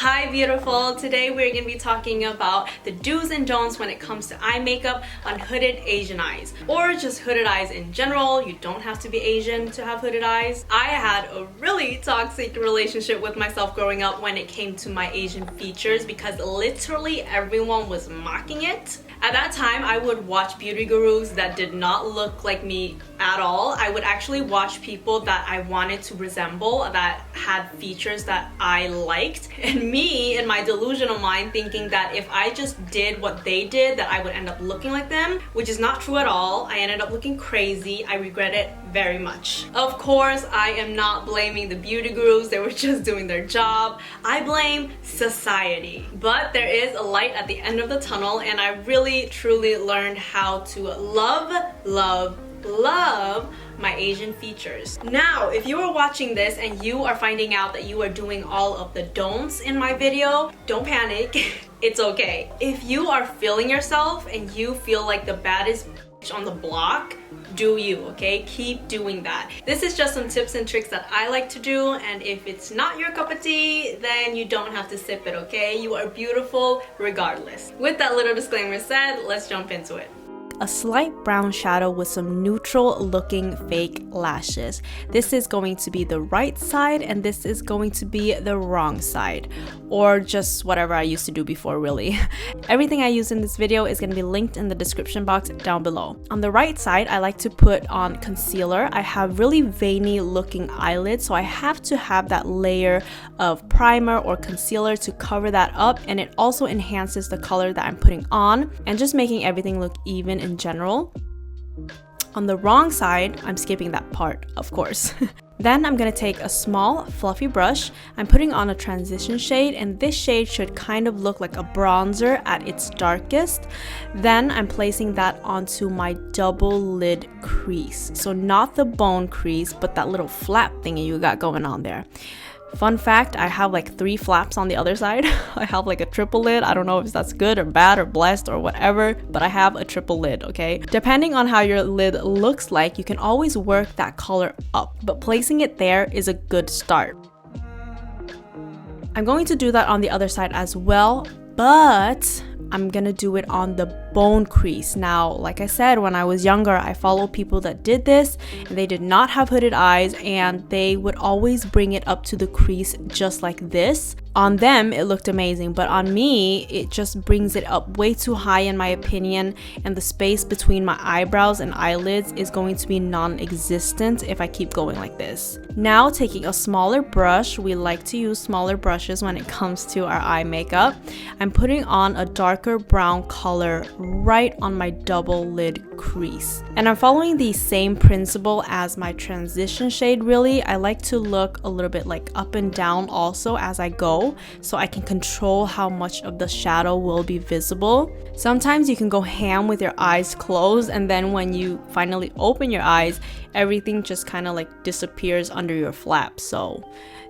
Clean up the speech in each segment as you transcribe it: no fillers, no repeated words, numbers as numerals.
Hi beautiful! Today we're going to be talking about the do's and don'ts when it comes to eye makeup on hooded Asian eyes, or just hooded eyes in general. You don't have to be Asian to have hooded eyes. I had a really toxic relationship with myself growing up when it came to my Asian features because literally everyone was mocking it. At that time, I would watch beauty gurus that did not look like me at all. I would actually watch people that I wanted to resemble, that had features that I liked. And me, in my delusional mind, thinking that if I just did what they did, that I would end up looking like them, which is not true at all. I ended up looking crazy. I regret it very much. Of course, I am not blaming the beauty gurus. They were just doing their job. I blame society. But there is a light at the end of the tunnel, and I really truly learned how to love my Asian features. Now, if you are watching this and you are finding out that you are doing all of the don'ts in my video, don't panic. It's okay. If you are feeling yourself and you feel like the baddest bitch on the block, do you, okay? Keep doing that. This is just some tips and tricks that I like to do, and if it's not your cup of tea, then you don't have to sip it, okay? You are beautiful regardless. With that little disclaimer said, let's jump into it. A slight brown shadow with some neutral looking fake lashes. This is going to be the right side and this is going to be the wrong side, or just whatever I used to do before, really. Everything I use in this video is going to be linked in the description box down below. On the right side, I like to put on concealer. I have really veiny looking eyelids, so I have to have that layer of primer or concealer to cover that up, and it also enhances the color that I'm putting on and just making everything look even in general. On the wrong side, I'm skipping that part, of course. Then I'm going to take a small fluffy brush. I'm putting on a transition shade, and this shade should kind of look like a bronzer at its darkest. Then I'm placing that onto my double lid crease. So not the bone crease, but that little flap thingy you got going on there. Fun fact, I have like 3 flaps on the other side. I have like a triple lid. I don't know if that's good or bad or blessed or whatever, but I have a triple lid, okay? Depending on how your lid looks like, you can always work that color up, but placing it there is a good start. I'm going to do that on the other side as well, but I'm gonna do it on the bone crease. Now, like I said, when I was younger, I followed people that did this and they did not have hooded eyes, and they would always bring it up to the crease just like this. On them, it looked amazing, but on me, it just brings it up way too high in my opinion, and the space between my eyebrows and eyelids is going to be non-existent if I keep going like this. Now, taking a smaller brush, we like to use smaller brushes when it comes to our eye makeup. I'm putting on a darker brown color right on my double lid crease. And I'm following the same principle as my transition shade, really. I like to look a little bit like up and down also as I go, so I can control how much of the shadow will be visible. Sometimes you can go ham with your eyes closed, and then when you finally open your eyes, everything just kind of like disappears under your flap. So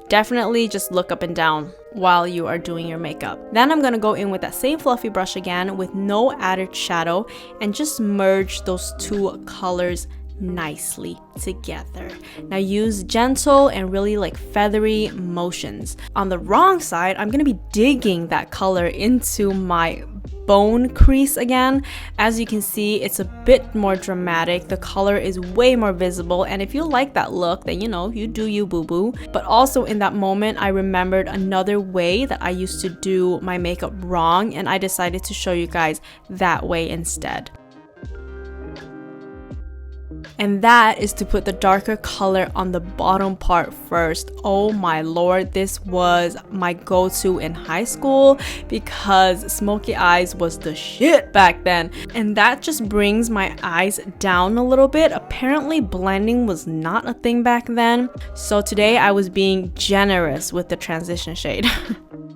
definitely just look up and down while you are doing your makeup. Then I'm gonna go in with that same fluffy brush again with no added shadow and just merge those 2 colors nicely together. Now use gentle and really like feathery motions. On the wrong side, I'm gonna be digging that color into my bone crease again. As you can see, it's a bit more dramatic. The color is way more visible, and if you like that look, then you know, you do you, boo-boo. But also in that moment, I remembered another way that I used to do my makeup wrong, and I decided to show you guys that way instead. And that is to put the darker color on the bottom part first. Oh my lord, this was my go-to in high school because smoky eyes was the shit back then. And that just brings my eyes down a little bit. Apparently blending was not a thing back then. So today I was being generous with the transition shade.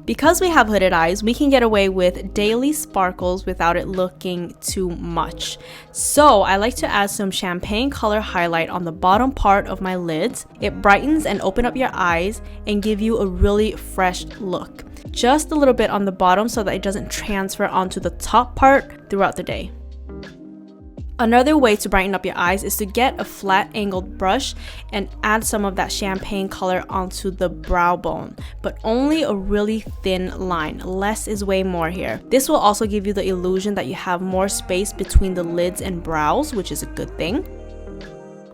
Because we have hooded eyes, we can get away with daily sparkles without it looking too much. So I like to add some champagne color highlight on the bottom part of my lids. It brightens and opens up your eyes and give you a really fresh look. Just a little bit on the bottom so that it doesn't transfer onto the top part throughout the day. Another way to brighten up your eyes is to get a flat angled brush and add some of that champagne color onto the brow bone, but only a really thin line. Less is way more here. This will also give you the illusion that you have more space between the lids and brows, which is a good thing.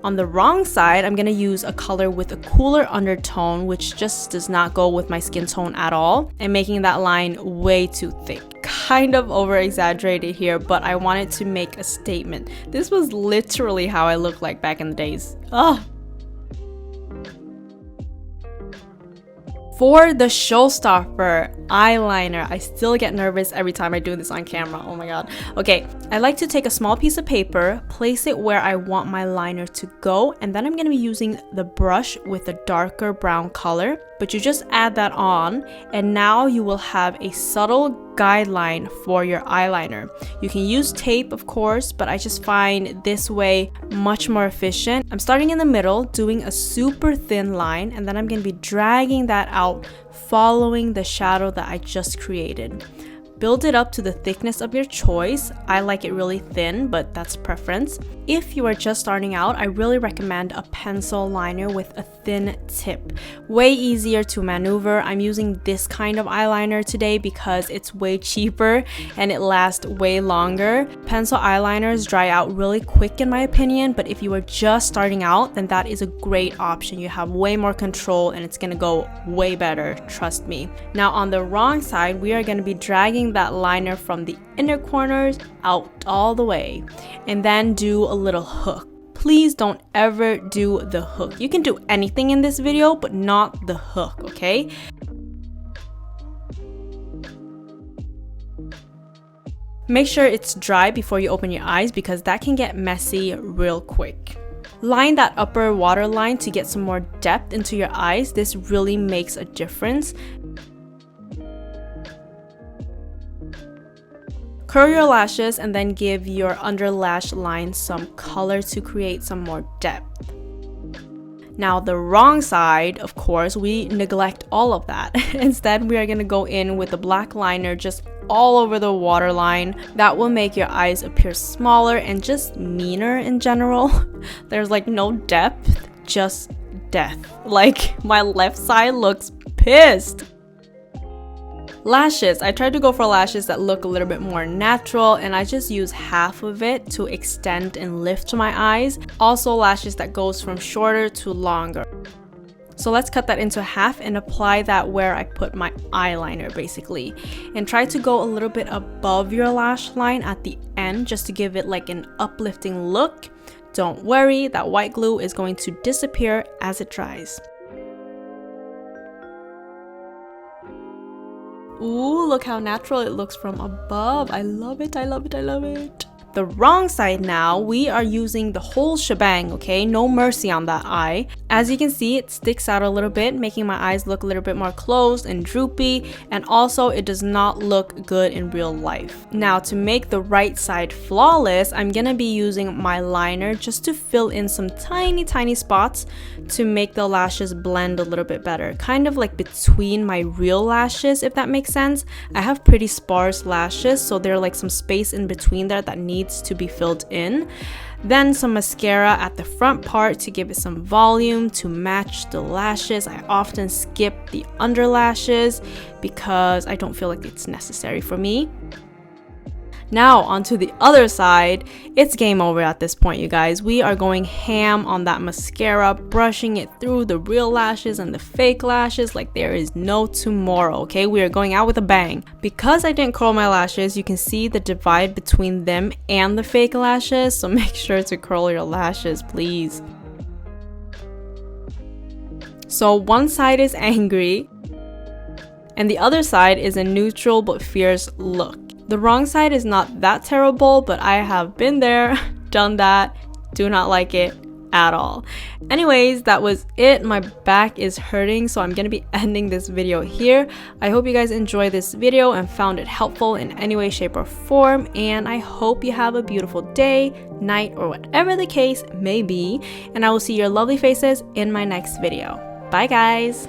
On the wrong side, I'm going to use a color with a cooler undertone, which just does not go with my skin tone at all, and making that line way too thick. Kind of over exaggerated here, but I wanted to make a statement. This was literally how I looked like back in the days. Ugh. For the showstopper, eyeliner. I still get nervous every time I do this on camera. Oh my god. Okay, I like to take a small piece of paper, place it where I want my liner to go, and then I'm going to be using the brush with a darker brown color. But you just add that on, and now you will have a subtle guideline for your eyeliner. You can use tape, of course, but I just find this way much more efficient. I'm starting in the middle, doing a super thin line, and then I'm going to be dragging that out, following the shadow that I just created. Build it up to the thickness of your choice. I like it really thin, but that's preference. If you are just starting out, I really recommend a pencil liner with a thin tip. Way easier to maneuver. I'm using this kind of eyeliner today because it's way cheaper and it lasts way longer. Pencil eyeliners dry out really quick in my opinion, but if you are just starting out, then that is a great option. You have way more control and it's gonna go way better, trust me. Now on the wrong side, we are gonna be dragging that liner from the inner corners out all the way, and then do a little hook. Please don't ever do the hook. You can do anything in this video, but not the hook, okay? Make sure it's dry before you open your eyes because that can get messy real quick. Line that upper waterline to get some more depth into your eyes. This really makes a difference. Curl your lashes and then give your under lash line some color to create some more depth. Now the wrong side, of course, we neglect all of that. Instead, we are going to go in with a black liner just all over the waterline. That will make your eyes appear smaller and just meaner in general. There's like no depth, just death. Like my left side looks pissed. Lashes. I tried to go for lashes that look a little bit more natural, and I just use half of it to extend and lift my eyes. Also lashes that goes from shorter to longer. So let's cut that into half and apply that where I put my eyeliner basically. And try to go a little bit above your lash line at the end just to give it like an uplifting look. Don't worry, that white glue is going to disappear as it dries. Ooh, look how natural it looks from above. I love it, I love it, I love it. The wrong side now, we are using the whole shebang, okay? No mercy on that eye. As you can see, it sticks out a little bit, making my eyes look a little bit more closed and droopy, and also it does not look good in real life. Now, to make the right side flawless, I'm gonna be using my liner just to fill in some tiny spots to make the lashes blend a little bit better. Kind of like between my real lashes, if that makes sense. I have pretty sparse lashes, so there's like some space in between there that needs to be filled in. Then some mascara at the front part to give it some volume to match the lashes. I often skip the under lashes because I don't feel like it's necessary for me. Now onto the other side. It's game over at this point, you guys. We are going ham on that mascara, brushing it through the real lashes and the fake lashes like there is no tomorrow, okay? We are going out with a bang. Because I didn't curl my lashes, you can see the divide between them and the fake lashes, so make sure to curl your lashes, please. So one side is angry, and the other side is a neutral but fierce look. The wrong side is not that terrible, but I have been there, done that, do not like it at all. Anyways, that was it. My back is hurting, so I'm gonna be ending this video here. I hope you guys enjoyed this video and found it helpful in any way, shape, or form, and I hope you have a beautiful day, night, or whatever the case may be, and I will see your lovely faces in my next video. Bye guys!